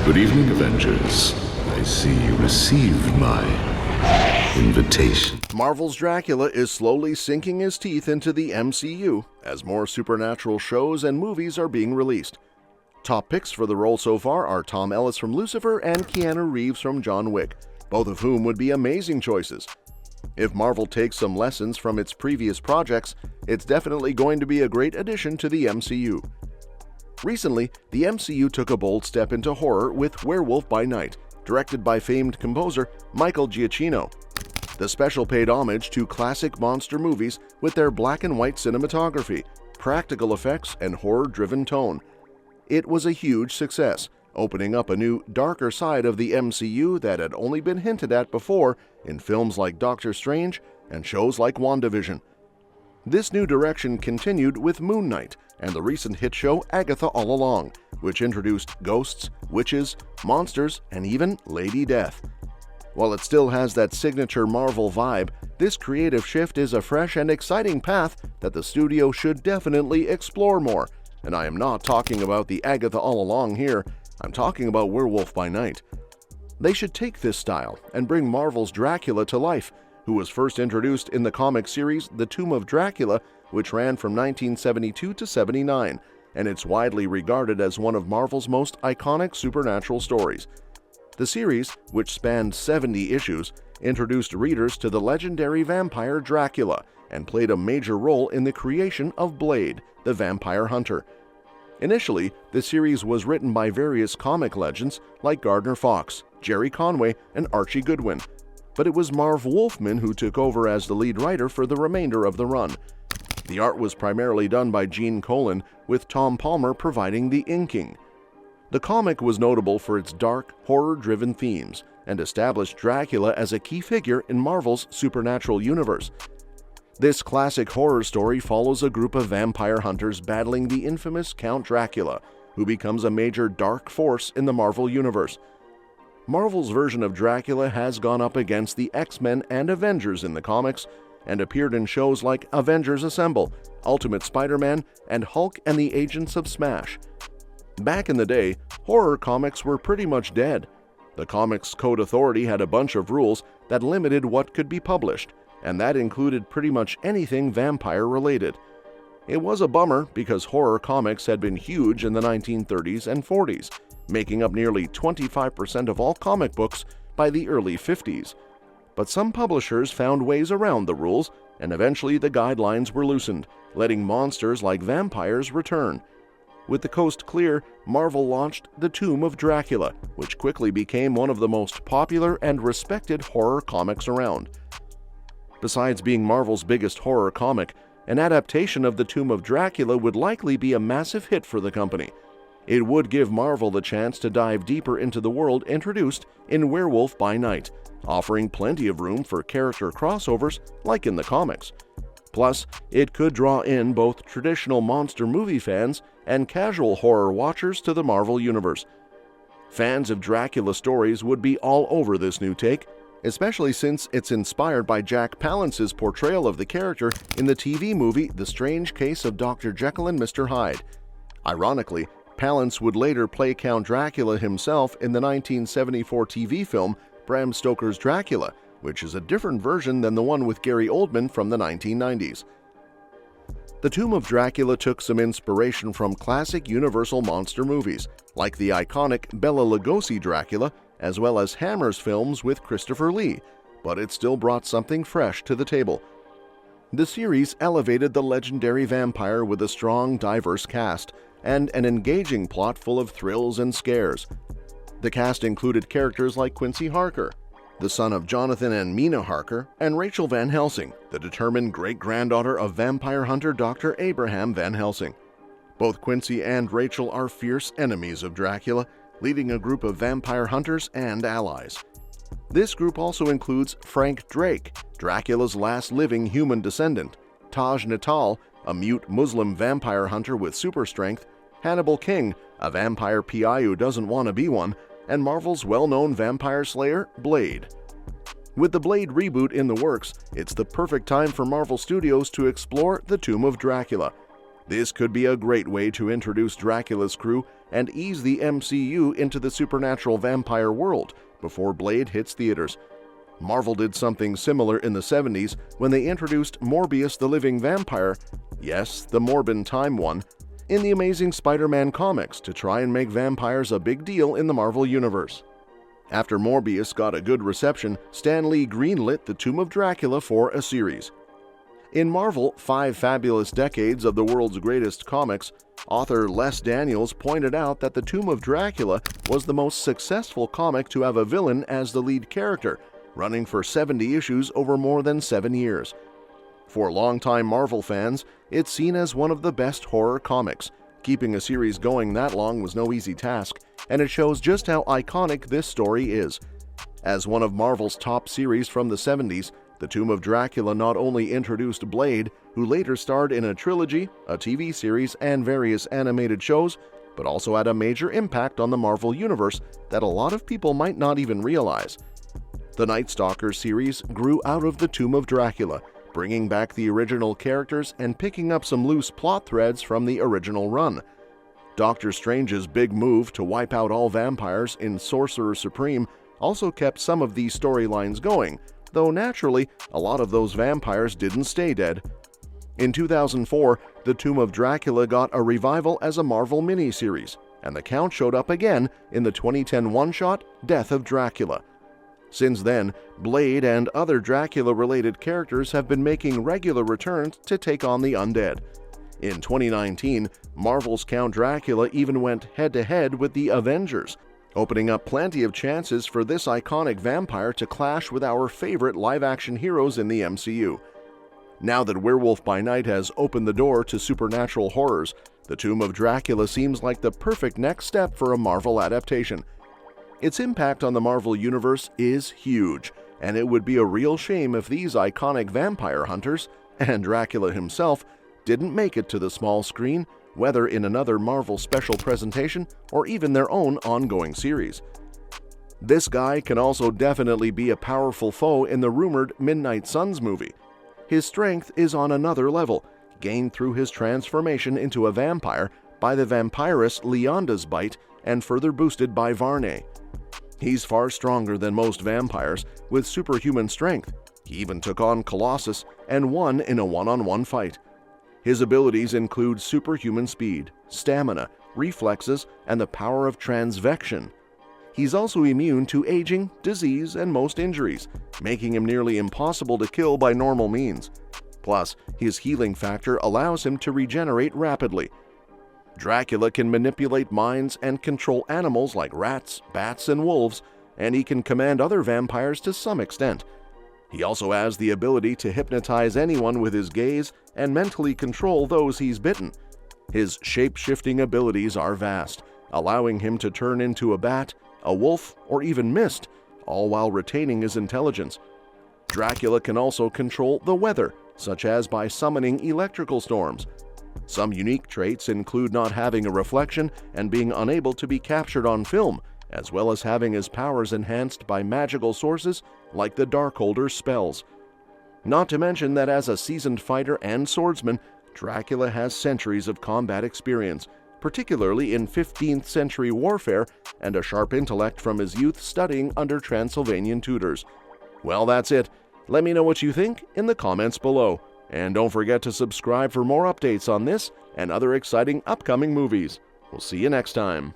Good evening, Avengers. I see you received my invitation. Marvel's Dracula is slowly sinking his teeth into the MCU as more supernatural shows and movies are being released. Top picks for the role so far are Tom Ellis from Lucifer and Keanu Reeves from John Wick, both of whom would be amazing choices. If Marvel takes some lessons from its previous projects, it's definitely going to be a great addition to the MCU. Recently, the MCU took a bold step into horror with Werewolf by Night, directed by famed composer Michael Giacchino. The special paid homage to classic monster movies with their black and white cinematography, practical effects, and horror-driven tone. It was a huge success, opening up a new, darker side of the MCU that had only been hinted at before in films like Doctor Strange and shows like WandaVision. This new direction continued with Moon Knight and the recent hit show Agatha All Along, which introduced ghosts, witches, monsters, and even Lady Death. While it still has that signature Marvel vibe, this creative shift is a fresh and exciting path that the studio should definitely explore more. And I am not talking about the Agatha All Along here, I'm talking about Werewolf by Night. They should take this style and bring Marvel's Dracula to life, who was first introduced in the comic series The Tomb of Dracula, which ran from 1972 to 79, and it's widely regarded as one of Marvel's most iconic supernatural stories. The series, which spanned 70 issues, introduced readers to the legendary vampire Dracula and played a major role in the creation of Blade, the vampire hunter. Initially, the series was written by various comic legends like Gardner Fox, Gerry Conway, and Archie Goodwin, but it was Marv Wolfman who took over as the lead writer for the remainder of the run. The art was primarily done by Gene Colan, with Tom Palmer providing the inking. The comic was notable for its dark, horror-driven themes and established Dracula as a key figure in Marvel's supernatural universe. This classic horror story follows a group of vampire hunters battling the infamous Count Dracula, who becomes a major dark force in the Marvel universe. Marvel's version of Dracula has gone up against the X-Men and Avengers in the comics and appeared in shows like Avengers Assemble, Ultimate Spider-Man, and Hulk and the Agents of S.M.A.S.H. Back in the day, horror comics were pretty much dead. The Comics Code Authority had a bunch of rules that limited what could be published, and that included pretty much anything vampire-related. It was a bummer because horror comics had been huge in the 1930s and 40s, making up nearly 25% of all comic books by the early 50s. But some publishers found ways around the rules, and eventually the guidelines were loosened, letting monsters like vampires return. With the coast clear, Marvel launched The Tomb of Dracula, which quickly became one of the most popular and respected horror comics around. Besides being Marvel's biggest horror comic, an adaptation of The Tomb of Dracula would likely be a massive hit for the company. It would give Marvel the chance to dive deeper into the world introduced in Werewolf by Night, offering plenty of room for character crossovers like in the comics. Plus, it could draw in both traditional monster movie fans and casual horror watchers to the Marvel Universe. Fans of Dracula stories would be all over this new take, especially since it's inspired by Jack Palance's portrayal of the character in the TV movie The Strange Case of Dr. Jekyll and Mr. Hyde. Ironically, Palance would later play Count Dracula himself in the 1974 TV film Bram Stoker's Dracula, which is a different version than the one with Gary Oldman from the 1990s. The Tomb of Dracula took some inspiration from classic Universal monster movies, like the iconic Bela Lugosi Dracula, as well as Hammer's films with Christopher Lee, but it still brought something fresh to the table. The series elevated the legendary vampire with a strong, diverse cast and an engaging plot full of thrills and scares. The cast included characters like Quincy Harker, the son of Jonathan and Mina Harker, and Rachel Van Helsing, the determined great-granddaughter of vampire hunter Dr. Abraham Van Helsing. Both Quincy and Rachel are fierce enemies of Dracula, leading a group of vampire hunters and allies. This group also includes Frank Drake, Dracula's last living human descendant, Taj Natal, a mute Muslim vampire hunter with super strength, Hannibal King, a vampire PI who doesn't want to be one, and Marvel's well-known vampire slayer, Blade. With the Blade reboot in the works, it's the perfect time for Marvel Studios to explore The Tomb of Dracula. This could be a great way to introduce Dracula's crew and ease the MCU into the supernatural vampire world before Blade hits theaters. Marvel did something similar in the 70s when they introduced Morbius the Living Vampire, yes, the Morbin Time one, in the Amazing Spider-Man comics to try and make vampires a big deal in the Marvel Universe. After Morbius got a good reception, Stan Lee greenlit the Tomb of Dracula for a series. In Marvel, 5 Fabulous Decades of the World's Greatest Comics, author Les Daniels pointed out that the Tomb of Dracula was the most successful comic to have a villain as the lead character, running for 70 issues over more than 7 years. For longtime Marvel fans, it's seen as one of the best horror comics. Keeping a series going that long was no easy task, and it shows just how iconic this story is. As one of Marvel's top series from the 70s, The Tomb of Dracula not only introduced Blade, who later starred in a trilogy, a TV series, and various animated shows, but also had a major impact on the Marvel Universe that a lot of people might not even realize. The Night Stalker series grew out of The Tomb of Dracula, bringing back the original characters and picking up some loose plot threads from the original run. Doctor Strange's big move to wipe out all vampires in Sorcerer Supreme also kept some of these storylines going, though naturally, a lot of those vampires didn't stay dead. In 2004, The Tomb of Dracula got a revival as a Marvel miniseries, and the Count showed up again in the 2010 one-shot Death of Dracula. Since then, Blade and other Dracula-related characters have been making regular returns to take on the undead. In 2019, Marvel's Count Dracula even went head-to-head with the Avengers, opening up plenty of chances for this iconic vampire to clash with our favorite live-action heroes in the MCU. Now that Werewolf by Night has opened the door to supernatural horrors, The Tomb of Dracula seems like the perfect next step for a Marvel adaptation. Its impact on the Marvel Universe is huge, and it would be a real shame if these iconic vampire hunters, and Dracula himself, didn't make it to the small screen, whether in another Marvel special presentation or even their own ongoing series. This guy can also definitely be a powerful foe in the rumored Midnight Suns movie. His strength is on another level, gained through his transformation into a vampire by the vampiress Leonda's bite and further boosted by Varney. He's far stronger than most vampires, with superhuman strength. He even took on Colossus and won in a one-on-one fight. His abilities include superhuman speed, stamina, reflexes, and the power of transvection. He's also immune to aging, disease, and most injuries, making him nearly impossible to kill by normal means. Plus, his healing factor allows him to regenerate rapidly. Dracula can manipulate minds and control animals like rats, bats, and wolves, and he can command other vampires to some extent. He also has the ability to hypnotize anyone with his gaze and mentally control those he's bitten. His shape-shifting abilities are vast, allowing him to turn into a bat, a wolf, or even mist, all while retaining his intelligence. Dracula can also control the weather, such as by summoning electrical storms. Some unique traits include not having a reflection and being unable to be captured on film, as well as having his powers enhanced by magical sources like the Darkholder's spells. Not to mention that as a seasoned fighter and swordsman, Dracula has centuries of combat experience, particularly in 15th century warfare, and a sharp intellect from his youth studying under Transylvanian tutors. Well, that's it. Let me know what you think in the comments below. And don't forget to subscribe for more updates on this and other exciting upcoming movies. We'll see you next time.